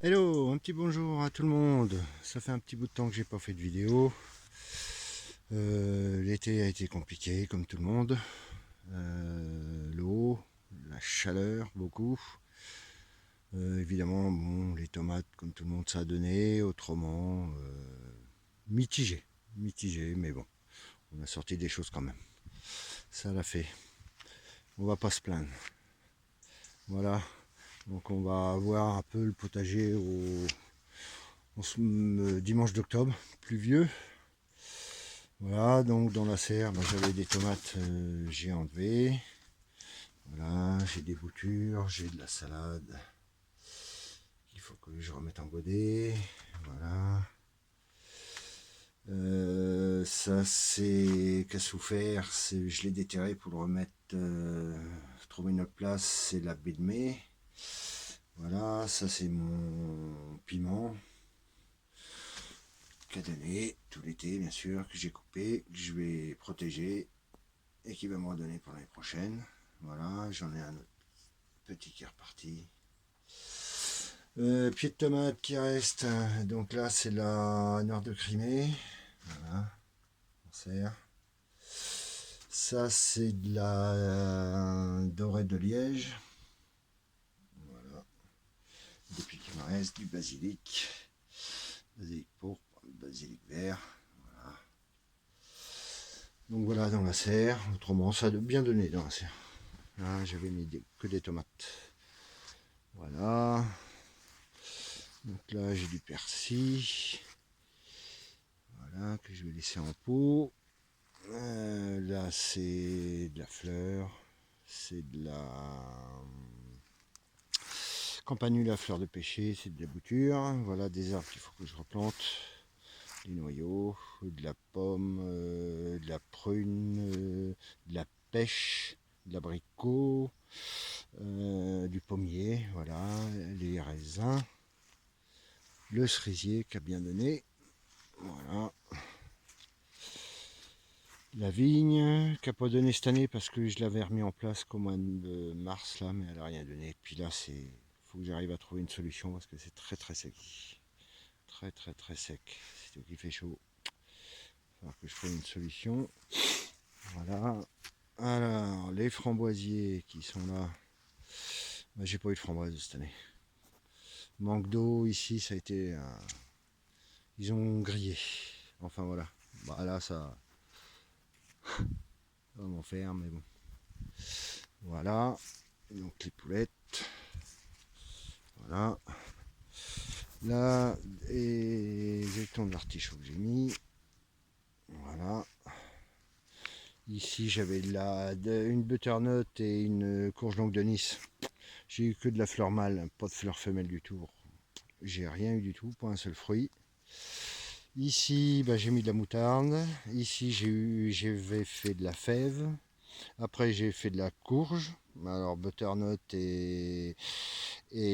Hello, un petit bonjour à tout le monde. Ça fait un petit bout de temps que j'ai pas fait de vidéo. L'été a été compliqué comme tout le monde. L'eau, la chaleur, beaucoup. Évidemment, bon, les tomates, comme tout le monde, ça a donné. Autrement, mitigé. Mitigé, mais bon, on a sorti des choses quand même. Ça l'a fait. On va pas se plaindre. Voilà. Donc on va avoir un peu le potager dimanche d'octobre, pluvieux. Voilà, donc dans la serre, j'avais des tomates, j'ai enlevé. Voilà, j'ai des boutures, j'ai de la salade. Il faut que je remette en godet. Voilà. Ça c'est qu'à souffert, je l'ai déterré pour le remettre, trouver une autre place, c'est la baie de mai. Voilà, ça c'est mon piment qu'a donné tout l'été bien sûr, que j'ai coupé, que je vais protéger et qui va me redonner pour l'année prochaine. Voilà, j'en ai un autre petit qui est reparti. Pied de tomate qui reste, donc là c'est la noire de Crimée. Voilà, on sert. Ça c'est de la dorée de Liège. Voilà. Depuis qu'il me reste du basilic. Basilic pourpre, basilic vert. Voilà. Donc voilà dans la serre. Autrement ça a bien donné dans la serre. Là j'avais mis que des tomates. Voilà. Donc là j'ai du persil. Voilà, que je vais laisser en pot. Là c'est de la fleur. C'est de la campanule fleur de pêcher, c'est de la bouture. Voilà des arbres qu'il faut que je replante. Des noyaux, de la pomme, de la prune, de la pêche, de l'abricot, du pommier, voilà, les raisins, le cerisier qui a bien donné, voilà. La vigne qui n'a pas donné cette année parce que je l'avais remis en place qu'au mois de mars là, mais elle n'a rien donné. Puis là, il faut que j'arrive à trouver une solution parce que c'est très très sec. Très très très sec. C'est tout qui fait chaud. Il va falloir que je trouve une solution. Voilà. Alors, les framboisiers qui sont là, j'ai pas eu de framboises cette année. Manque d'eau ici, ça a été. Ils ont grillé. Enfin voilà. Bah là, ça va m'en faire, mais bon. Voilà. Donc les poulettes. Voilà. Là, et j'ai le de l'artichaut que j'ai mis. Voilà. Ici, j'avais une butternut et une courge longue de Nice. J'ai eu que de la fleur mâle, pas de fleur femelle du tout. J'ai rien eu du tout, pas un seul fruit. Ici, j'ai mis de la moutarde. Ici, j'avais fait de la fève. Après, j'ai fait de la courge. Alors, butternut et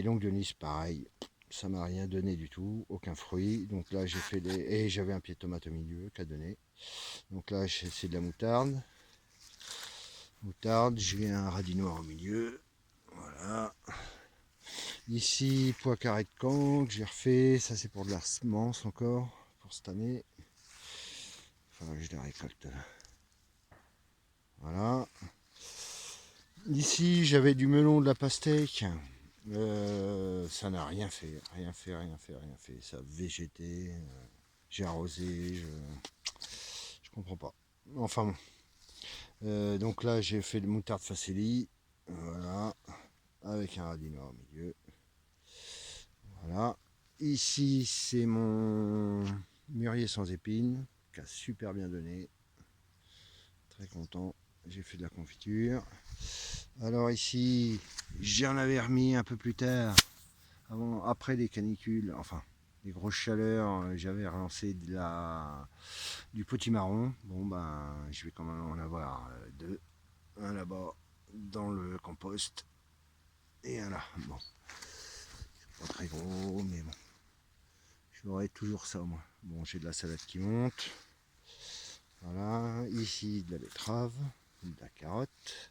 longue de Nice, pareil. Ça m'a rien donné du tout, aucun fruit. Donc là, j'ai fait des. Et j'avais un pied de tomate au milieu qu'a donné. Donc là, c'est de la moutarde. Moutarde, j'ai un radis noir au milieu. Voilà. Ici, pois carré de Caen que j'ai refait. Ça, c'est pour de la semence encore, pour cette année. Enfin, je la récolte là. Voilà. Ici, j'avais du melon, de la pastèque. Ça n'a rien fait, rien fait, rien fait, rien fait. Ça a végété. J'ai arrosé, je comprends pas. Enfin bon. Donc là, j'ai fait de moutarde facili. Voilà. Avec un radis noir au milieu. Voilà. Ici, c'est mon mûrier sans épines, qui a super bien donné. Très content. J'ai fait de la confiture. Alors ici, j'en avais remis un peu plus tard, après les canicules, enfin les grosses chaleurs, j'avais relancé du potimarron. Bon je vais quand même en avoir deux. Un là-bas dans le compost et un là. Bon, c'est pas très gros, mais bon. J'aurai toujours ça moi. Bon, j'ai de la salade qui monte. Voilà, ici de la betterave, de la carotte.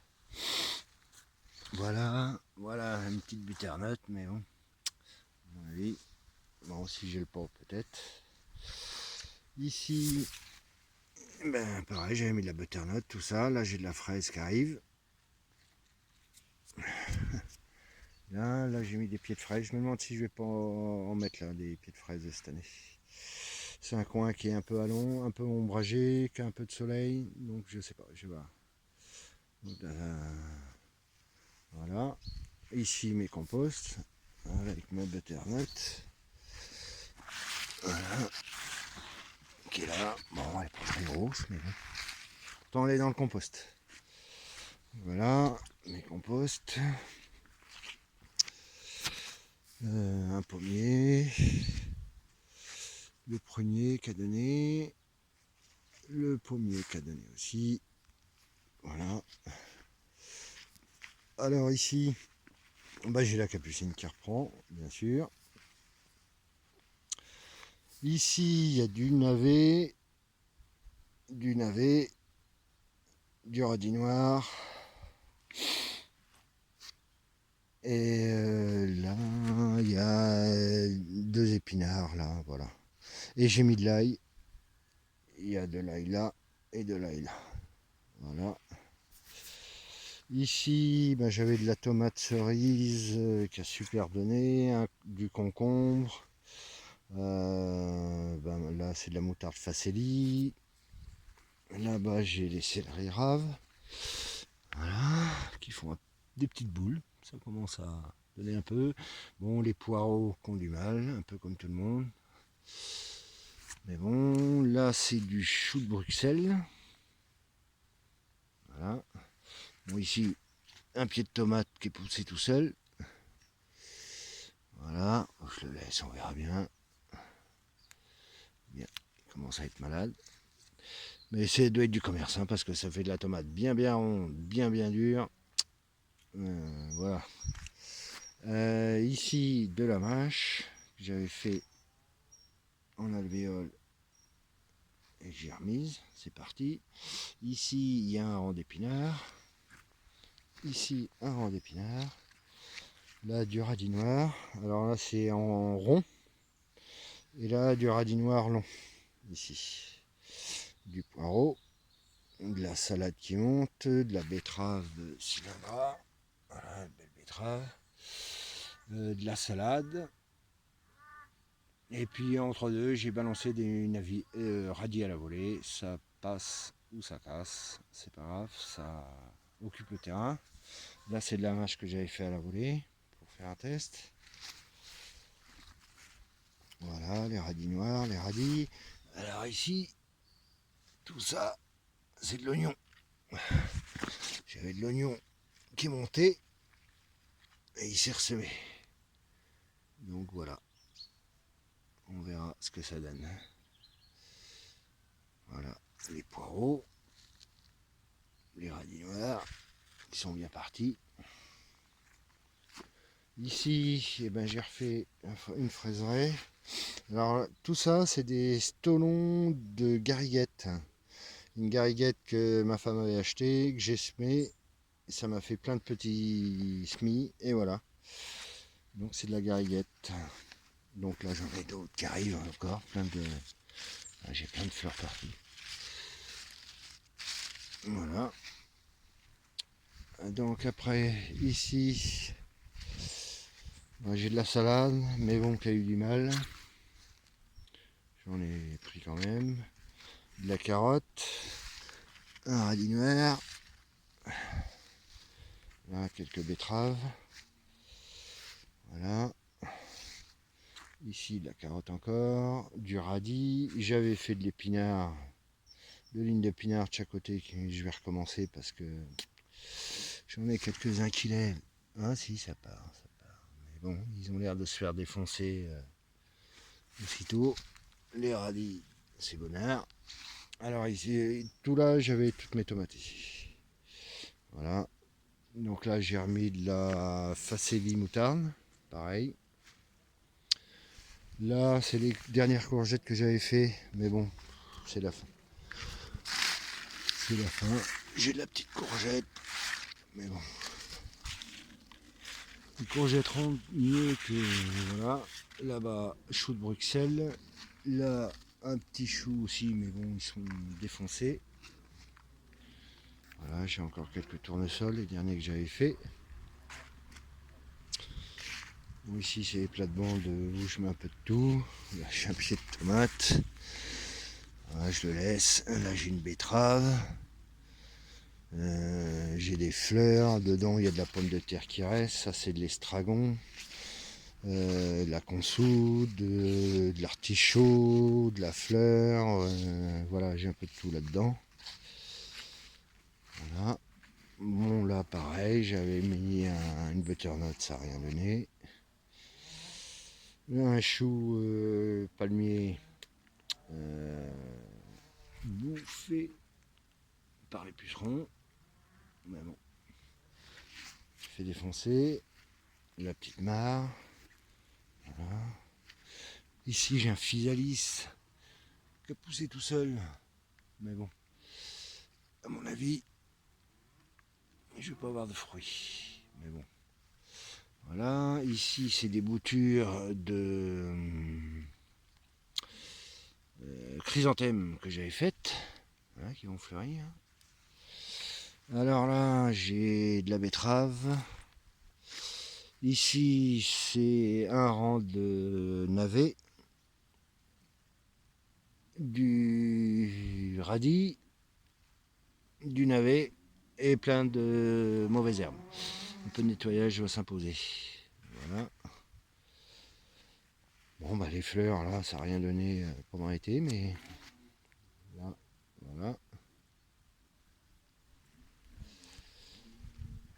Voilà, voilà une petite butternut, mais bon, à mon avis, si j'ai le pot, peut-être. Ici, ben pareil, j'avais mis de la butternut, tout ça. Là, j'ai de la fraise qui arrive. Là j'ai mis des pieds de fraise. Je me demande si je vais pas en mettre là, des pieds de fraise de cette année. C'est un coin qui est un peu allong, un peu ombragé, qui a un peu de soleil. Donc je sais pas, je vais voir. Donc, voilà. Ici mes composts. Voilà, avec ma butternut. Voilà. Qui est là. Bon, elle est pas très grosse, mais bon. Pourtant elle est dans le compost. Voilà, mes composts. Un pommier. Le prunier qu'a donné. Le pommier qu'a donné aussi. Voilà. Alors ici, bah, j'ai la capucine qui reprend, bien sûr. Ici, il y a du radis noir. Et là, il y a 2 épinards, là, voilà. Et j'ai mis de l'ail. Il y a de l'ail là et de l'ail là. Voilà. Ici, ben, j'avais de la tomate cerise qui a super donné, du concombre. Ben, là, c'est de la moutarde facelli. Là-bas, j'ai les céleri raves. Voilà, qui font des petites boules. Ça commence à donner un peu. Bon, les poireaux qui ont du mal, un peu comme tout le monde. Mais bon, là, c'est du chou de Bruxelles. Voilà. Bon, ici, un pied de tomate qui est poussé tout seul. Voilà, je le laisse, on verra bien. Bien, il commence à être malade. Mais ça doit être du commerce, hein, parce que ça fait de la tomate bien ronde, bien dure. Voilà. Ici, de la mâche que j'avais fait en alvéole et que j'ai remise. C'est parti. Ici, il y a un rang d'épinards. Ici, un rang d'épinards. Là, du radis noir. Alors là, c'est en rond. Et là, du radis noir long. Ici. Du poireau. De la salade qui monte. De la betterave cylindra. Voilà, une belle betterave. De la salade. Et puis entre deux, j'ai balancé des radis à la volée. Ça passe ou ça casse. C'est pas grave, ça occupe le terrain. Là, c'est de la mâche que j'avais fait à la volée pour faire un test. Voilà, les radis noirs, les radis. Alors ici, tout ça, c'est de l'oignon. J'avais de l'oignon qui est monté et il s'est ressemé. Donc voilà, on verra ce que ça donne. Voilà, les poireaux, les radis noirs qui sont bien partis. Ici, eh ben, j'ai refait une fraiseraie. Alors tout ça, c'est des stolons de gariguette. Une gariguette que ma femme avait achetée, que j'ai semé. Ça m'a fait plein de petits semis et voilà. Donc c'est de la gariguette. Donc là j'en ai d'autres qui arrivent encore. J'ai plein de fleurs partout. Voilà. Donc après ici, j'ai de la salade, mais bon qui a eu du mal. J'en ai pris quand même. De la carotte, un radis noir, là quelques betteraves. Voilà. Ici de la carotte encore, du radis. J'avais fait de l'épinard, 2 lignes d'épinards de chaque côté. Je vais recommencer parce que j'en ai quelques-uns qui lèvent. Ah si, ça part. Mais bon, ils ont l'air de se faire défoncer aussitôt. Les radis, c'est bonnard. Alors ici, tout là, j'avais toutes mes tomates ici. Voilà. Donc là, j'ai remis de la facelli moutarde. Pareil. Là, c'est les dernières courgettes que j'avais fait. Mais bon, c'est la fin. C'est la fin. J'ai de la petite courgette. Mais bon. Les courgettes rondes mieux que... Voilà. Là-bas, chou de Bruxelles. Là, un petit chou aussi, mais bon, ils sont défoncés. Voilà, j'ai encore quelques tournesols, les derniers que j'avais fait. Bon, ici, c'est les plates-bandes où je mets un peu de tout. Là, j'ai un pied de tomate. Voilà, je le laisse. Là, j'ai une betterave. J'ai des fleurs. Dedans, il y a de la pomme de terre qui reste. Ça, c'est de l'estragon. De la consoude, de l'artichaut, de la fleur. Voilà, j'ai un peu de tout là-dedans. Voilà. Bon, là, pareil, j'avais mis une butternut, ça n'a rien donné. Là, un chou palmier bouffé par les pucerons. Mais bon, fait défoncer. La petite mare. Voilà. Ici, j'ai un physalis qui a poussé tout seul. Mais bon, à mon avis, je vais pas avoir de fruits. Mais bon. Voilà, ici c'est des boutures de chrysanthèmes que j'avais faites, voilà, qui vont fleurir. Alors là, j'ai de la betterave. Ici, c'est un rang de navets, du radis, du navet et plein de mauvaises herbes. Un peu de nettoyage va s'imposer. Voilà. Bon, bah les fleurs, là, ça n'a rien donné pendant l'été, mais là, voilà.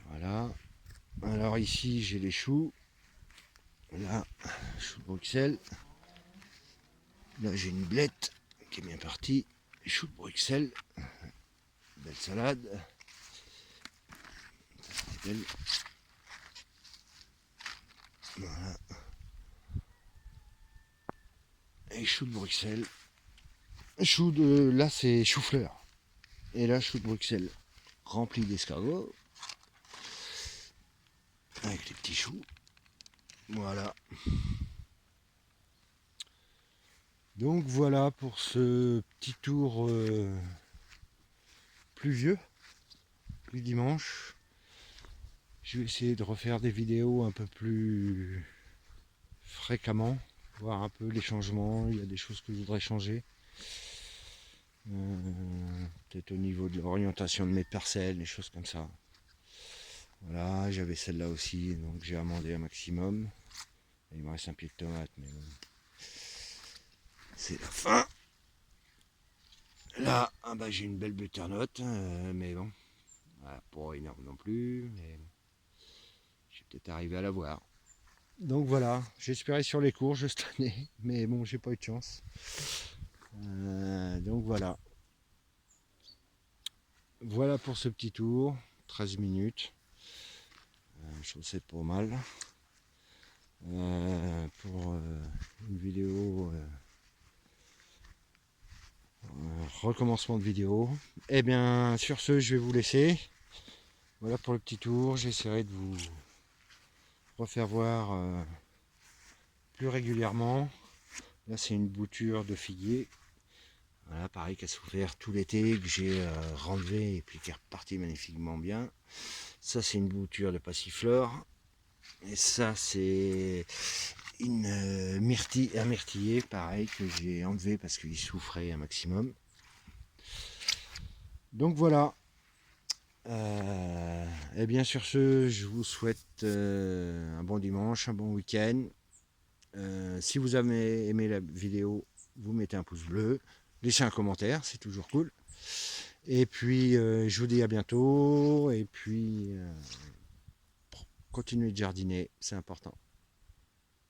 Voilà. Alors ici, j'ai les choux. Là, chou de Bruxelles. Là, j'ai une blette qui est bien partie. Chou de Bruxelles. Belle salade. Belle. Voilà. Et chou de Bruxelles. Chou de. Là, c'est chou-fleur. Et là, chou de Bruxelles. Rempli d'escargots. Avec les petits choux. Voilà. Donc voilà pour ce petit tour pluvieux. Plus dimanche. Je vais essayer de refaire des vidéos un peu plus fréquemment, voir un peu les changements. Il y a des choses que je voudrais changer. Peut-être au niveau de l'orientation de mes parcelles, des choses comme ça. Voilà, j'avais celle-là aussi, donc j'ai amendé un maximum. Il me reste un pied de tomate, mais bon. C'est la fin. Là, ah bah, j'ai une belle butternut, mais bon, voilà, pas énorme non plus, mais je vais peut-être arriver à la voir. Donc voilà, j'espérais sur les courges cette année, mais bon, j'ai pas eu de chance. Donc voilà. Voilà pour ce petit tour, 13 minutes. Je trouve que c'est pas mal. Pour une vidéo, recommencement de vidéo. Et bien sur ce, je vais vous laisser. Voilà pour le petit tour. J'essaierai de vous refaire voir plus régulièrement. Là, c'est une bouture de figuier. Voilà, pareil, qui a souffert tout l'été, que j'ai renlevé et puis qui est reparti magnifiquement bien. Ça, c'est une bouture de passiflore. Et ça, c'est un myrtillé, pareil, que j'ai enlevé parce qu'il souffrait un maximum. Donc voilà. Et bien sur ce, je vous souhaite un bon dimanche, un bon week-end. Si vous avez aimé la vidéo, vous mettez un pouce bleu, laissez un commentaire, c'est toujours cool. Et puis je vous dis à bientôt. Et puis continuez de jardiner, c'est important.